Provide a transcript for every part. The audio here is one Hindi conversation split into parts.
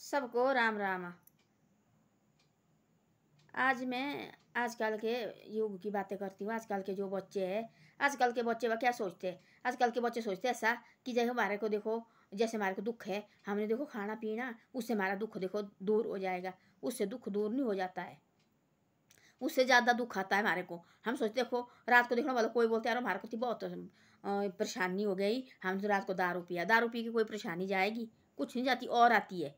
सबको राम राम। आज मैं आजकल के युग की बातें करती हूँ। आजकल के जो बच्चे हैं, आजकल के बच्चे वह क्या सोचते हैं? आजकल के बच्चे सोचते हैं ऐसा कि जैसे हमारे को देखो, जैसे हमारे को दुख है, हमने देखो खाना पीना, उससे हमारा दुख देखो दूर हो जाएगा। उससे दुख दूर नहीं हो जाता है, उससे ज़्यादा दुख आता है हमारे को। हम सोचते देखो रात को देखना वाला कोई बोलते यार हमारे को तो बहुत परेशानी हो गई, हम तो रात को दारू पिया। दारू पी के कोई परेशानी जाएगी? कुछ नहीं जाती, और आती है।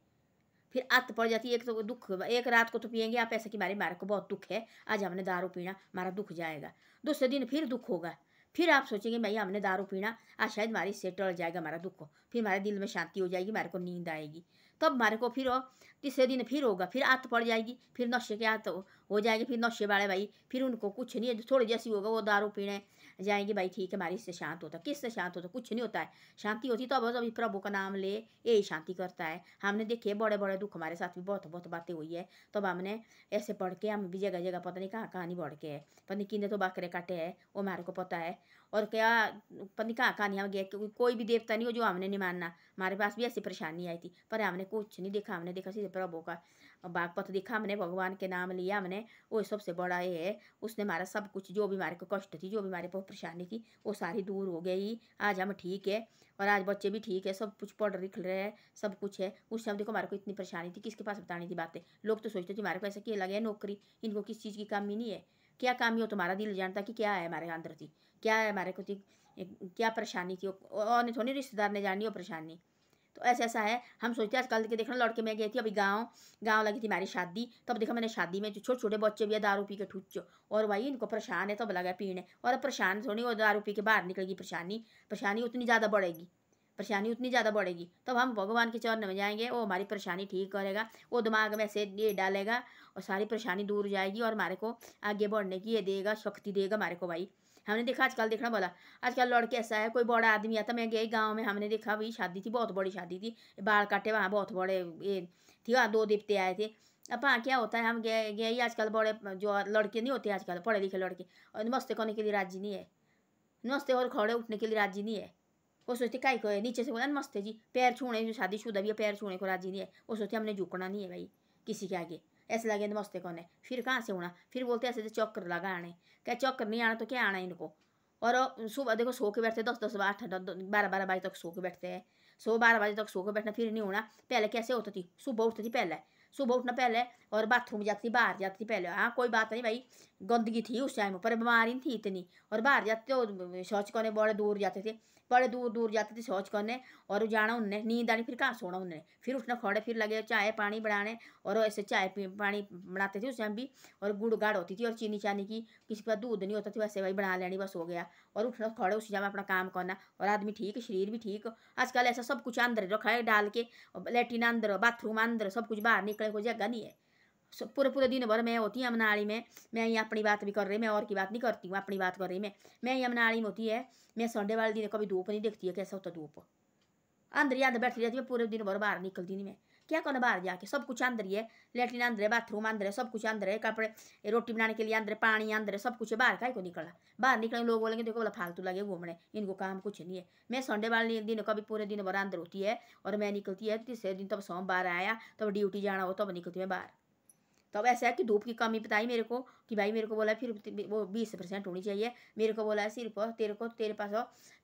फिर आदत पड़ जाती है। एक तो दुख, एक रात को तो पियेंगे आप ऐसे कि मारे को बहुत दुख है, आज हमने दारू पीना, हमारा दुख जाएगा। दूसरे दिन फिर दुख होगा, फिर आप सोचेंगे भाई हमने दारू पीना, आज शायद हमारी इससे टल जाएगा हमारा दुख, फिर हमारे दिल में शांति हो जाएगी, हमारे को नींद आएगी। तब हमारे को फिर तीसरे दिन फिर होगा, फिर आदत पड़ जाएगी, फिर नशे के आदत हो जाएगी। फिर नशे वाले भाई फिर उनको कुछ नहीं है, थोड़ी जैसी होगा वो दारू पीने जाएंगे। भाई ठीक है हमारी इससे शांत होता, किससे शांत होता? कुछ नहीं होता है। शांति होती तो बस अभी प्रभु का नाम ले, यही शांति करता है। हमने देखे बड़े बड़े दुख हमारे साथ भी बहुत बहुत बातें हुई है, तब हमने ऐसे पढ़ के हम भी जगह जगह पता नहीं कहाँ कहानी बढ़ के है, पता नहीं किन्ने तो बकरे काटे है, वो हमारे को पता है। और क्या पता नहीं कहाँ कहानी हम गए, कोई भी देवता नहीं हो जो हमने नहीं मानना। हमारे पास भी ऐसी परेशानी आई थी, पर हमने कुछ नहीं देखा। हमने देखा सीधे प्रभु का बागपत देखा, हमने भगवान के नाम लिया, हमने वो सबसे बड़ा ये है। उसने हमारा सब कुछ, जो भी हमारे को कष्ट थी, जो भी हमारे को परेशानी थी, वो सारी दूर हो गई। आज हम ठीक है, और आज बच्चे भी ठीक है, सब कुछ पढ़ लिख रहे हैं, सब कुछ है। उस समय देखो हमारे को इतनी परेशानी थी, किसके पास बतानी थी बातें? लोग तो सोचते थे हमारे को ऐसा क्या लगे नौकरी, इनको किस चीज़ की कमी नहीं है। क्या कमी हो तुम्हारा दिल जानता कि क्या है हमारे अंदर थी, क्या है हमारे को थी, क्या परेशानी थी। और थोड़ी रिश्तेदार ने जानी हो परेशानी। तो ऐसा ऐसा है। हम सोचते हैं आजकल के देखना, लड़के में गई थी अभी गाँव लगी थी हमारी शादी, तब देखा मैंने शादी में जो छोटे छोटे बच्चे भी है दारू पी के ठुच्चो, और भाई इनको परेशान है, तब लगा पीने। और परेशान थोड़ी वो दारू पी के बाहर निकलेगी, परेशानी परेशानी उतनी ज़्यादा बढ़ेगी, परेशानी उतनी ज़्यादा बढ़ेगी। तब हम भगवान के चरण में जाएंगे, वो हमारी परेशानी ठीक करेगा, वो दिमाग में से ये डालेगा और सारी परेशानी दूर हो जाएगी, और हमारे को आगे बढ़ने की ये देगा, शक्ति देगा हमारे को। भाई हमने देखा आजकल देखना बोला, आजकल लड़के ऐसा है, कोई बड़ा आदमी आता, मैं गई गांव में, हमने देखा भाई शादी थी, बहुत बड़ी शादी थी, बाल काटे वहाँ बहुत बड़े ये थी, वहाँ 2 देवते आए थे। अब हाँ क्या होता है, हम गए गए आजकल बड़े जो लड़के नहीं होते आजकल पढ़े लिखे लड़के, और नमस्ते करने के लिए राजी नहीं है, नमस्ते और खड़े उठने के लिए राजी नहीं है। वो सोचते काई को है, नीचे से बोला नमस्ते जी, पैर छूने, जो शादीशुदा भी है पैर छूने को राजी नहीं है। वो सोचते हमने झुकना नहीं है भाई किसी के आगे, ऐसे लगे नमस्ते कौन है, फिर कहाँ से होना। फिर बोलते ऐसे चक्कर लगा आने, क्या चक्कर नहीं आना तो क्या आना इनको। और सुबह देखो सो के बैठते, 10 10 8 12 12 बजे तक सो के बैठते हैं, 12 बजे तक सो के बैठना, फिर नहीं होना। पहले कैसे होती थी, सुबह उठती थी पहले, सुबह उठना पहले, और बाथरूम जाती थी, बाहर जाती थी पहले। हाँ कोई बात नहीं भाई, गंदगी थी उस टाइम पर, बीमारी नहीं थी इतनी। और बाहर जाते तो शौच करने बड़े दूर जाते थे, बड़े दूर दूर जाते थे शौच करने, और जाना उनने, नींद आनी, फिर कहाँ सोना उनने, फिर उठना खड़े, फिर लगे चाय पानी बनाने। और ऐसे चाय पानी बनाते थे उस टाइम भी, और गुड़ गाड़ होती थी, और चीनी चानी की, किसी के पास दूध नहीं होता था, वैसे भाई बना लेनी, बस हो गया। और उठना खड़े उसी जगह अपना काम करना, और आदमी ठीक, शरीर भी ठीक। आजकल ऐसा सब कुछ अंदर रखा है डाल के, लेटिन अंदर, बाथरूम अंदर, सब कुछ, बाहर निकलने को जगह नहीं है। पूरे पूरे दिन भर मैं होती है अमनाड़ी में। मैं यहाँ अपनी बात भी कर रही, मैं और की बात नहीं करती हूँ, अपनी बात कर रही मैं यहाँ अमनाड़ी में होती है। मैं संडे वाले दिन कभी धूप नहीं देखती है, कैसा होता धूप, अंदर ही अंदर बैठी रहती है पूरे दिन भर, बाहर निकलती नहीं मैं। क्या करना बाहर जाके, सब कुछ अंदर ही है, लेटरिन अंदर है, बाथरूम अंदर है, सब कुछ अंदर है, कपड़े रोटी बनाने के लिए अंदर है, पानी अंदर है, सब कुछ है। बाहर का को निकला, बाहर निकले लोग बोलेंगे देखो बोला फालतू लगे घूमने, इनको काम कुछ नहीं है। मैं संडे वाले दिन कभी पूरे दिन भर अंदर होती है, और मैं निकलती है तीसरे दिन, तब सोमवार आया, तब ड्यूटी जाना हो तब निकलती मैं बाहर। तब ऐसा है कि धूप की कमी बताई मेरे को, कि भाई मेरे को बोला फिर वो 20% होनी चाहिए। मेरे को बोला है सिर्फ तेरे को, तेरे पास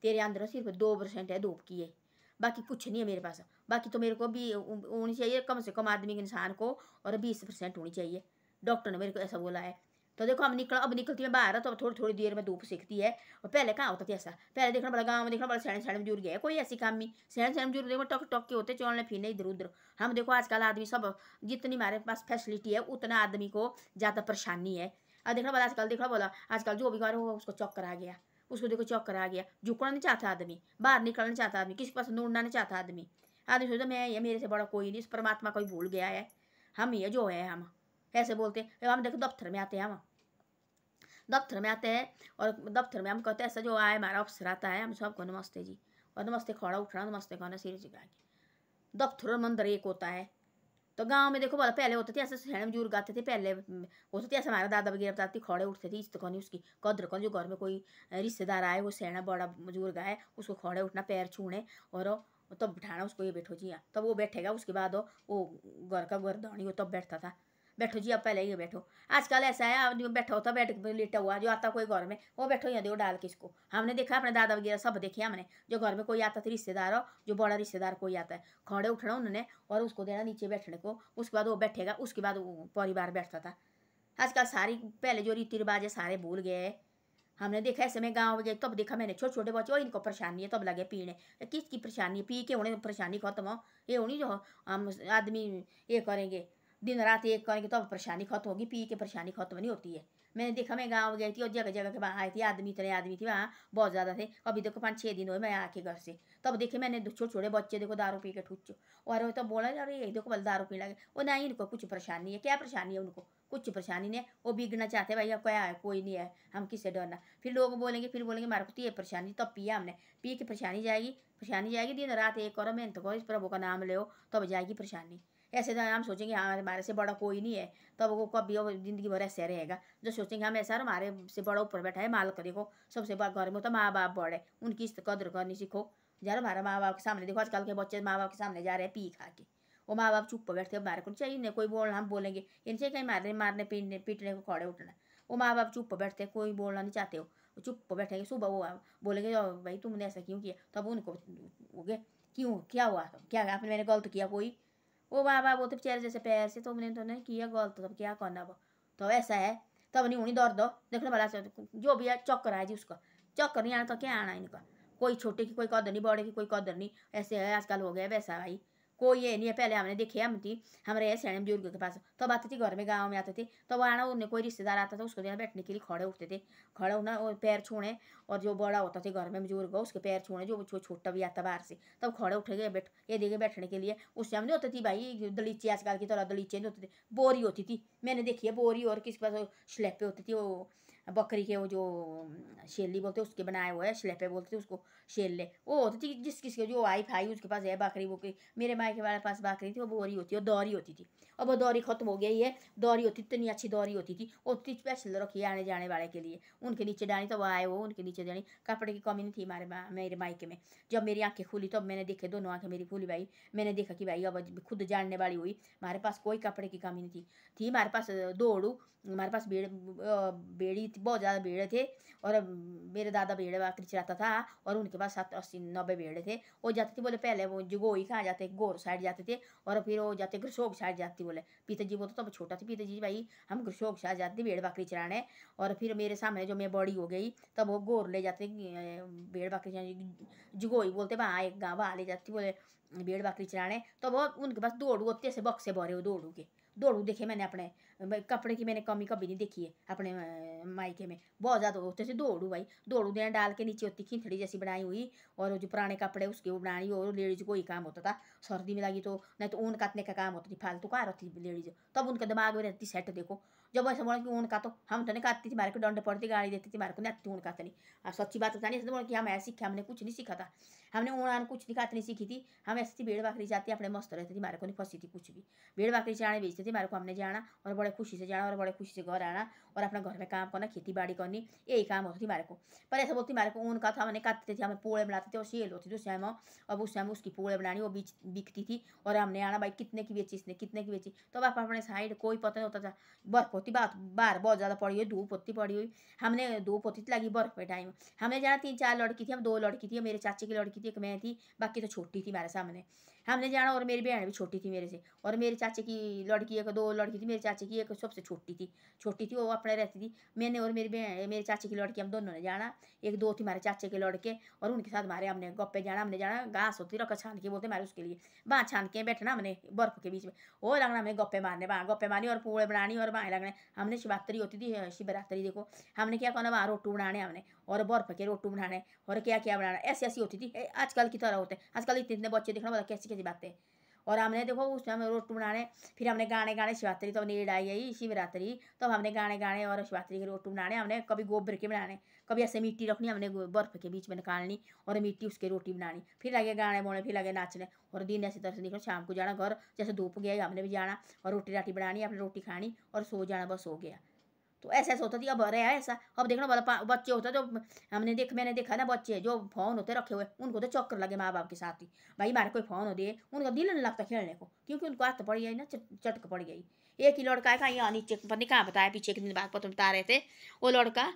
तेरे अंदर सिर्फ 2% है धूप की है, बाकी कुछ नहीं है मेरे पास। बाकी तो मेरे को भी होनी चाहिए कम से कम आदमी के इंसान को, और 20% होनी चाहिए, डॉक्टर ने मेरे को ऐसा बोला है। तो देखो अब निकलती है बाहर, तो थोड़ी थोड़ी देर में धूप सीखती है। और पहले कहाँ होता था ऐसा, पहले देखना बड़ा गाँव में, देखना बड़ा सैन सैन बुजुर्ग है, कोई ऐसी काम नहीं, सैन सैन बुजुर्ग देखो टक टक के होते, चलने फिरने इधर उधर। हम देखो आजकल आदमी सब, जितनी हमारे पास फैसिलिटी है उतना आदमी को ज़्यादा परेशानी है। अब देखना बोला आजकल, देखना बोला आजकल जो भी कर हो उसको चक्कर आ गया, उसको देखो चक्कर आ गया, झुकना नहीं चाहता आदमी, बाहर निकलना नहीं चाहता आदमी, किसी के पास दौड़ना नहीं चाहता आदमी। आदमी सोचता मैं ये मेरे से बड़ा कोई नहीं, इस परमात्मा कोई भूल गया है, हम ये जो है हम ऐसे बोलते। हम देखो दफ्तर में आते हैं, हम दफ्तर में आते हैं, और दफ्तर में हम कहते हैं ऐसा जो आए हमारा अफसर आता है, हम सबको नमस्ते जी, और नमस्ते खड़ा उठना, नमस्ते कहना, सिर झुका के। दफ्तर और मंदिर एक होता है। तो गांव में देखो पहले होते थे ऐसे सैन बुजुर्ग आते थे पहले, होते थे ऐसे, हमारा दादा वगैरह बताते खड़े उठते थे, इज्जत करनी उसकी, कद्र करनी, जो घर में कोई रिश्तेदार आए, वो सैना बड़ा बुजुर्ग आए उसको खड़े उठना, पैर छूने, और तब बिठाना उसको, ये बैठो जी यहाँ, तब वो बैठेगा। उसके बाद वो घर का गर्दौनी वो तब बैठता था, बैठो जी अब पहले ये बैठो। आजकल ऐसा है आदमी बैठा होता, बैठ लेटा हुआ, जो आता कोई घर में वो बैठो यहाँ दो डाल के इसको। हमने देखा अपने दादा वगैरह सब देखे हमने, जो घर में कोई आता था रिश्तेदार हो, जो बड़ा रिश्तेदार कोई आता है, खड़े उठना उन्होंने और उसको देना नीचे बैठने को, उसके बाद वो बैठेगा, उसके बाद वो परिवार बैठता था। आजकल सारी पहले जो रीति रिवाज है सारे भूल गए। हमने देखा ऐसे में गाँव में गए तब देखा मैंने, छोटे छोटे बच्चे इनको परेशानी है तब लगे पीने। किसकी परेशानी है? पी के उन्हें परेशानी खत्म हो, ये होनी जो हम आदमी ये करेंगे दिन रात एक करेंगे तब परेशानी खत्म होगी, पी के परेशानी खत्म नहीं होती है। मैंने देखा, मैं गाँव गई थी और जगह जगह के वहाँ आई थी आदमी, इतने आदमी थे वहाँ बहुत ज़्यादा थे। अभी देखो 5-6 दिन हुए मैं आके घर से, तब देखे मैंने छोटे छोटे बच्चे देखो दारू पी के ठुच्चो। और वो तो बोला अरे ये देखो बल दारू पीने लगे, वो नहीं इनको कुछ परेशानी है, क्या परेशानी है उनको? कुछ परेशानी नहीं है, वो बिगड़ना चाहते भाई, अब क्या है, कोई नहीं है, हम किससे डरना। फिर लोग बोलेंगे, फिर बोलेंगे हमारे को तो ये परेशानी, तब पिया हमने, पी के परेशानी जाएगी, परेशानी जाएगी। दिन रात एक करो, मेहनत करो, इस प्रभु का नाम लो तब जाएगी परेशानी। ऐसे तो हम सोचेंगे हाँ हमारे से बड़ा कोई नहीं है, तब वो कभी वो जिंदगी भर ऐसे रहेगा। जो सोचेंगे हम ऐसा हमारे से बड़ा ऊपर बैठा है मालिक, देखो सबसे बड़ा घर में तो माँ बाप बड़े, उनकी कदर करनी सीखो। जरा हमारा माँ बाप के सामने देखो, आजकल के बच्चे माँ बाप के सामने जा रहे हैं पी खा के, वो माँ बाप चुप बैठते, हमारे को चाहिए नहीं कोई बोलना, हम बोलेंगे इनसे कहीं मारने मारने पीटने को खड़े उठना। वो माँ बाप चुप बैठते, कोई बोलना नहीं चाहते हो, वो चुप बैठेंगे। सुबह वो बोलेंगे भाई तुमने ऐसा क्यों किया, तब उनको हो गए क्यों क्या हुआ, क्या आपने मैंने गलत किया कोई? वो माँ बाप बोलते बेचारे जैसे पैर से, तुमने तो नहीं किया गलत, तब क्या करना वो, तो ऐसा है। तब नहीं उन्हीं दौड़ दो देखने वाला से, जो भी है चक्कर आए जी उसका, चक्कर नहीं आना तो क्या आना इनका। कोई छोटे की कोई कदर नहीं, बड़े की कोई कदर नहीं, ऐसे है आजकल हो गया वैसा भाई। कोई ये नहीं है, पहले हमने देखे हम थी हमारे ऐसे बुजुर्ग के पास, तब आते थे घर में गाँव में आते थे, तब आना उन्हें कोई रिश्तेदार आता था उसको देना बैठने के लिए, खड़े उठते थे, खड़े होना और पैर छूने। और जो बड़ा होता था घर में बुजुर्ग उसके पैर छूने, जो छोटा भी आता बाहर से तब खड़े उठेंगे बैठ ये देखे बैठने के लिए। उस टाइम नहीं होती थी भाई दलीचे, आजकल की तरह दलीचे नहीं होते थे, बोरी होती थी, मैंने देखी है बोरी। और किसके पास स्लेपे होती थी, वो बकरी के वो जो शेली बोलते उसके बनाए हुए स्लेपे बोलते थे उसको, शेले वो होती थी। जिस किसके जो आई फाई उसके पास है बकरी बुकरी, मेरे मायके वाले पास बकरी थी, वो बोरी होती है, वो दौरी होती थी। अब वो दौरी खत्म हो गई है, दौरी होती इतनी अच्छी दौरी होती थी, वो इतनी स्पेशल रखी आने जाने वाले के लिए, उनके नीचे डाली तो वो आए, वो उनके नीचे डाली। कपड़े की कमी नहीं थी मेरे मायके में। जब मेरी आंखें खुली तब मैंने देखे, दोनों आंखें मेरी खुली भाई, मैंने देखा कि भाई अब खुद जानने वाली हुई, हमारे पास कोई कपड़े की कमी नहीं थी हमारे पास दौड़ू, हमारे पास बेड़ी थी, बहुत ज़्यादा भेड़े थे। और मेरे दादा भेड़ बकरी चलाता था, और उनके पास 70-80-90 भेड़े थे। वो जाते थे बोले पहले वो जगोई कहाँ जाते, गोर साइड जाते थे, और फिर वो जाते घरसोग साइड जाते बोले। पिताजी बोलते तब छोटा था, पिताजी भाई हम घरसोग साइड जाते भेड़ बकरी चलाने। और फिर मेरे सामने जो मैं बड़ी हो गई तब वो गोर ले जाते भेड़ बकरी, जगोई बोलते वहाँ एक गाँव वहाँ ले जाती बोले भेड़ बकरी चलाने। तो वो उनके पास दौड़ू होते से बक्से भरे हो दौड़ू के, दौड़ू देखे मैंने अपने कपड़े की मैंने कमी कभी नहीं देखी है अपने मायके में, बहुत ज़्यादा होते थे दौड़ू भाई। दौड़ू देना डाल के नीचे होती खिंथड़ी जैसी बनाई हुई, और जो पुराने कपड़े उसके वो बनाई, और लेडीज को ही काम होता था। सर्दी में लगी तो नहीं तो ऊन काटने का काम होता थी, फालतू कहाँ रहती लेडीज, तब उनके दिमाग में रहती सेट। देखो जब ऐसा बोला कि ऊन काटो, हम तो नहीं काटती थी, हमारे को डंडे पड़ती गाड़ी देती थी, हमारे को नहीं ऊन काटनी। और सच्ची बात बतानी ऐसे बोला कि हम ऐसे सीखे, हमने कुछ नहीं सीखा था, हमने ऊन कुछ नहीं काटनी सीखी थी। हम ऐसी थी भेड़ बकरी जाती अपने मस्त रहती थी, हमारे को नहीं फंसी थी कुछ भी। भेड़ बकरी चराने बेचते थे हमारे को, हमने जाना और बड़े खुशी से जाना और बड़े खुशी से घर आना, और अपना घर में काम करना, खेती बाड़ी करनी, यही काम होती थी हमारे को। पर ऐसा बोलती हमारे को ऊन का था, हमने काटते थे, हमें पोड़े बनाते थे और सेल होती थी उस टाइम। अब उस टाइम उसकी पोड़े बनानी वो बिकती थी, और हमने आना भाई कितने की बेची इसने, कितने की बेची। तो अब अपने साइड कोई पता नहीं होता था। बर्फ होती बात बाहर बहुत ज़्यादा पड़ी हुई, धूप होती पड़ी हुई, हमने धूप होती थी लगी बर्फ पे टाइम। हमने जाना 3-4 लड़की थी, हम 2 लड़की थी, मेरे चाचे की लड़की थी, एक मैं थी, बाकी तो छोटी थी हमारे सामने। हमने जाना और मेरी बहन भी छोटी थी मेरे से, और मेरे चाचे की लड़की एक 2 लड़की थी, मेरे चाचे की एक सबसे छोटी थी वो अपने रहती थी। मैंने और मेरी बहन मेरे चाचे की लड़की हम दोनों ने जाना, 1-2 थी हमारे चाचे के लड़के, और उनके साथ हमारे हमने गप्पे जाना। हमने जाना घास होती रखा छान के बोलते हमारे उसके लिए, वहाँ छान के बैठना हमने बर्फ के बीच में, वो लगना हमें गप्पे मारने, वहाँ गप्पे मारनी और पूड़े बनानी, और वहाँ लगने। हमने शिवरात्रि होती थी, शिवरात्रि देखो हमने क्या करना, वहाँ रोटू बनाने हमने, और बर्फ के रोटू बनाने, और क्या क्या बनाना, ऐसी ऐसी होती थी। आजकल की तरह होते आजकल इतने इतने बच्चे देखना, बोला कैसी कैसी बातें। और हमने देखो उस टाइम रोटू बनाने, फिर हमने गाने गाने शिवरात्रि तो नीड आई गई शिवरात्रि, तो हमने गाने गाने और शिवरात्रि के रोटू बनाने। हमने कभी गोबर के बनाने, कभी ऐसे मिट्टी रखनी, हमने बर्फ के बीच में निकालनी और मिट्टी उसके रोटी बनानी, फिर लगे गाने बोने, फिर लगे नाचने। और दिन ऐसी तरह से निकलो, शाम को जाना घर, जैसे धूप गया हमने भी जाना और रोटी राटी बनानी, अपनी रोटी खानी और सो जाना, बस हो गया। तो ऐसा ऐसा होता थी। अब रहा है ऐसा, अब देखना वाला बच्चे होते जो मैंने देखा ना, बच्चे जो फ़ोन होते रखे हुए, उनको तो चक्कर लगे माँ बाप के साथ ही। भाई हमारे कोई फ़ोन हो दे, उनका दिल नहीं लगता खेलने को, क्योंकि उनको आदत पड़ गई ना, चटक पड़ गई। एक ही लड़का है, कहीं यहाँ नीचे पता नहीं कहाँ बताया, पीछे के दिन बाद पता बता रहे थे, वो लड़का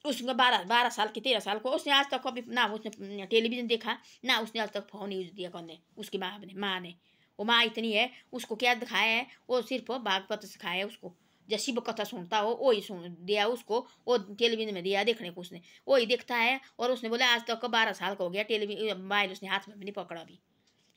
उसका 12 12 साल की 13 साल को, उसने आज तक कभी ना उसने टेलीविज़न देखा, ना उसने आज तक फ़ोन यूज़ दिया करने, उसकी माँ ने। वो माँ इतनी है, उसको क्या दिखाया है, वो सिर्फ भागवत सिखाया है उसको। जैसे शिव कथा सुनता हो वही सुन दिया उसको, वो टेलीविज़न में दिया देखने को उसने, वही देखता है। और उसने बोला आज तक 12 साल का हो गया, टेलीविज़न मोबाइल उसने हाथ में भी नहीं पकड़ा अभी।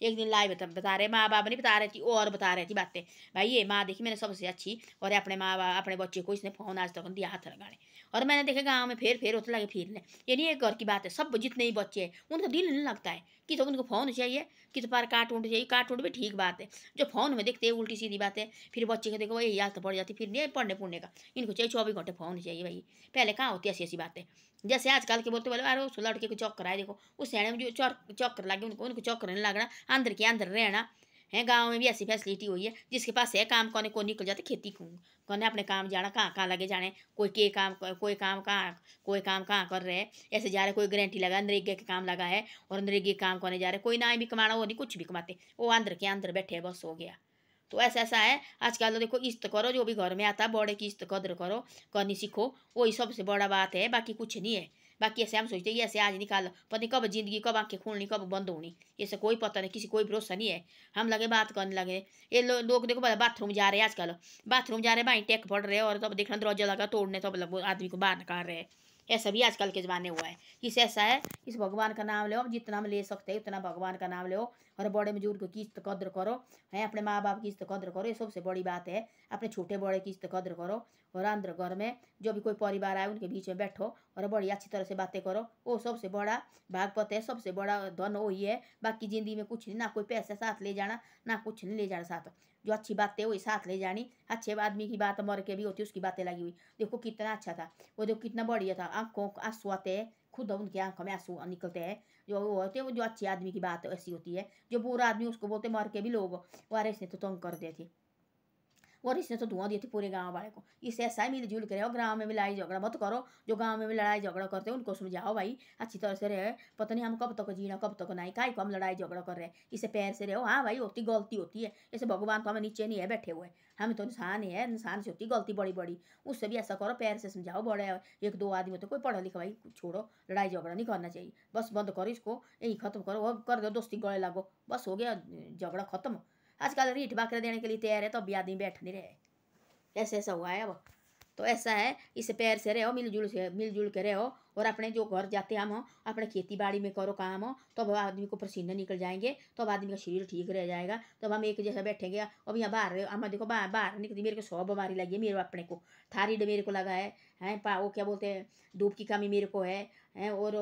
एक दिन लाइव बता रहे, माँ बाप नहीं बता रही थी, और बता रही थी बातें। भाई ये माँ देखी मैंने सबसे अच्छी, और अपने माँ बाप अपने बच्चे को इसने फ़ोन आज तक नहीं दिया हाथ लगाने। और मैंने देखा गाँव में फेर होते लगे फिरने। ये नहीं एक घर की बात है, सब जितने ही बच्चे हैं उनका दिल नहीं लगता है कि तो उनको फ़ोन चाहिए, कि तो पर कार्टून चाहिए। कार्टून भी ठीक बात है, जो फ़ोन में देखते हैं उल्टी सीधी बात है। फिर बच्चे को देखो यही हालत पड़ जाती, फिर नहीं पढ़ने पुढ़ने का, इनको चाहिए 24 घंटे फ़ोन चाहिए भाई। पहले कहाँ होती ऐसी ऐसी बातें, जैसे आजकल के बोलते बोले अरे उस लड़के को चक्कर आए, देखो उस सैने में जो चक्कर लगे, उनको चक्कर नहीं लगना, अंदर के अंदर रहना है। गाँव में भी ऐसी फैसिलिटी हुई है, जिसके पास है काम कोने को निकल जाते खेती कोने अपने काम जाना, कहाँ कहाँ लगे जाने, कोई के काम कोई काम कहाँ, कोई काम कहाँ कर रहे हैं, ऐसे जा रहे, कोई गारंटी लगा नरेगा के काम लगा है और नरेगा के काम करने जा रहे, कोई ना भी कमाना, वो नहीं कुछ भी कमाते, वो अंदर के अंदर बैठे हैं, बस हो गया। तो ऐसा ऐसा है आजकल। तो देखो इज्जत करो, जो भी घर में आता है बड़े की इज्जत कदर करो, करनी सीखो, वही सबसे बड़ा बात है, बाकी कुछ नहीं है। बाकी ऐसे हम सोचते हैं ऐसे आज निकाल, पता नहीं कब जिंदगी कब आंखें खुलनी कब बंद होनी, ऐसे कोई पता नहीं, किसी कोई भरोसा नहीं है। हम लगे बात करने लगे, ये लोग देखो बाथरूम जा रहे हैं आजकल, बाथरूम जा रहे हैं भाई टेक पड़ रहे हैं, और तब देखना दरवाजा लगा तोड़ने, तब आदमी को बाहर निकाल रहे हैं। ऐसा भी आजकल के ज़माने हुआ है। इस ऐसा है, इस भगवान का नाम लो, जितना हम ले सकते हैं उतना भगवान का नाम लो, और बड़े बुजुर्ग की इज्जत कद्र करो, है अपने माँ बाप की इज्जत कद्र करो, ये सबसे बड़ी बात है। अपने छोटे बड़े की इज्जत कद्र करो, और अंदर घर में जो भी कोई परिवार आए उनके बीच में बैठो और बड़ी अच्छी तरह से बातें करो, वो सबसे बड़ा भागवत है, सबसे बड़ा धन वही है। बाकी ज़िंदगी में कुछ नहीं, ना कोई पैसा साथ ले जाना, ना कुछ नहीं ले जाना साथ, जो अच्छी बातें वही साथ ले जानी। अच्छे आदमी की बात मर के भी होती है, उसकी बातें लगी हुई। देखो कितना अच्छा था वो, देखो कितना बढ़िया था, आंखों आंसू आते हैं, खुद उनकी आंखों में आंसू निकलते हैं। जो वो होते हैं, वो जो अच्छी आदमी की बात ऐसी होती है। जो बुरा आदमी उसको बोलते मर के भी लोग, वारे से तो तंग कर देते, और इसने तो धुआं दिए थे पूरे गांव वाले को। इससे ऐसा ही मिलजुल कर रहो, गाँव में भी लड़ाई झगड़ा मत करो। जो गांव में भी लड़ाई झगड़ा करते हैं उनको समझाओ भाई अच्छी तरह से रहे, पता नहीं हम कब तक जीना कब तक नहीं, काहे को हम लड़ाई झगड़ा कर रहे हैं, इससे प्यार से रहो। हाँ भाई होती गलती होती है, जैसे भगवान तो हमें नीचे नहीं है बैठे हुए, हम तो इंसान ही है, इंसान से होती गलती बड़ी बड़ी, उससे भी ऐसा करो प्यार से समझाओ। बड़े एक दो आदमी होते, कोई पढ़ा लिखा भाई छोड़ो, लड़ाई झगड़ा नहीं करना चाहिए, बस बंद करो इसको, यही खत्म करो, वो कर दो दोस्ती गले लगो, बस हो गया झगड़ा खत्म। आजकल रीठ बाकरे देने के लिए तैयार है, तो भी आदमी बैठ नहीं रहे। ऐसे ऐसा हुआ है अब। तो ऐसा है, इसे पैर से रहो, मिलजुल के रहो, और अपने जो घर जाते हम हो अपने खेती बाड़ी में करो काम हो, तो अब आदमी को पसीने निकल जाएंगे, तो अब आदमी का शरीर ठीक रह जाएगा। तो अब हम एक जैसा बैठेंगे। अब यहाँ बाहर हम देखो बाहर निकलती, मेरे को 100 बीमारी लगी है, मेरे अपने को थायराइड मेरे को लगा है वो क्या बोलते हैं, धूप की कमी मेरे को है और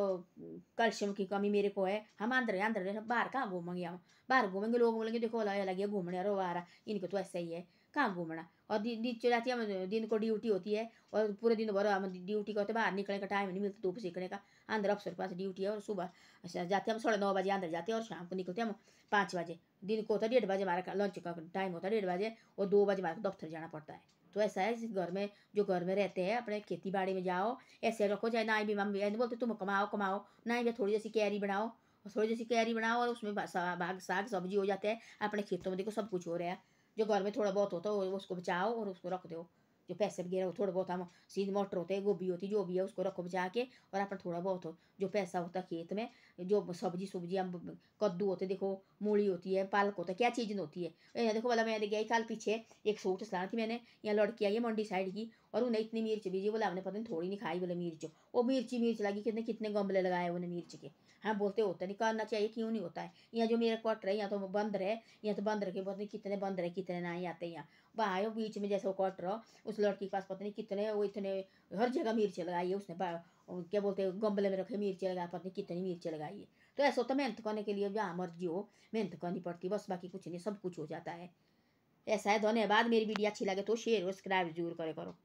कैल्शियम की कमी मेरे को है। हम अंदर अंदर बाहर कहाँ घूमेंगे, हम बाहर घूमेंगे लोग बोलेंगे देखो लगे घूमने, अरे बाहर इनको तो ऐसा ही है, कहाँ घूमना। और दिन चले जाती है, हम दिन को ड्यूटी होती है, और पूरे दिन भर हम ड्यूटी करते, बाहर निकलने का टाइम नहीं मिलता धूप सीखने का। अंदर अफसर के पास ड्यूटी है, और सुबह जाते हम 9:30 बजे अंदर जाते हैं, और शाम को निकलते हम 5 बजे। दिन को होता है 1:30 बजे हमारा लंच का टाइम होता है, 1:30 बजे, और 2 बजे हमारे को दफ्तर जाना पड़ता है। तो ऐसा है इस घर में, जो घर में रहते हैं अपने खेती बाड़ी में जाओ, ऐसे रखो, चाहे ना भी मम्मी नहीं बोलते तुम कमाओ कमाओ, ना भी थोड़ी जैसी कैरी बनाओ, थोड़ी जैसी कैरी बनाओ, और उसमें भाग साग सब्जी हो जाते हैं। अपने खेतों में देखो सब कुछ हो रहा है, जो घर में थोड़ा बहुत होता है उसको बचाओ और उसको रख दो। जो पैसे वगैरह थोड़ा बहुत हम सीध मटर होते हैं, गोभी होती है, जो भी है उसको रखो बचा के, और अपना थोड़ा बहुत हो जो पैसा होता है खेत में, जो सब्जी हम कद्दू होते देखो, मूली होती है, पालक होता है, क्या चीज़ होती है। यहाँ देखो वाला मैंने गई कल पीछे एक सूट सिलाना थी मैंने, यहाँ लड़की आई है मंडी साइड की, और उन्हें इतनी मिर्च बीजी, बोला हमने पता नहीं थोड़ी नहीं खाई, बोले मिर्च, वो मिर्च लगी, कितने कितने गमले लगाए उन्हें मिर्च के। हाँ बोलते होता नहीं, करना चाहिए, क्यों नहीं होता है। यहाँ जो मेरा क्वार्टर है यहाँ तो बंद रहे, यहाँ तो बंद रखे, पता नहीं कितने बंद रहे कितने नहीं आते यहाँ। वहाँ बीच में जैसे वो क्वार्टर हो, उस लड़की के पास पता नहीं कितने, वो इतने हर जगह मिर्च लगाई है उसने, क्या बोलते हैं गमले में रखे मिर्च लगाया, पता नहीं कितनी मिर्च लगाई है। तो ऐसा होता मेहनत करने के लिए जहाँ मर्जी हो मेहनत करनी पड़ती, बस बाकी कुछ नहीं, सब कुछ हो जाता है। ऐसा है। धन्यवाद। मेरी वीडियो अच्छी लगे तो शेयर और सब्सक्राइब जरूर करे करो।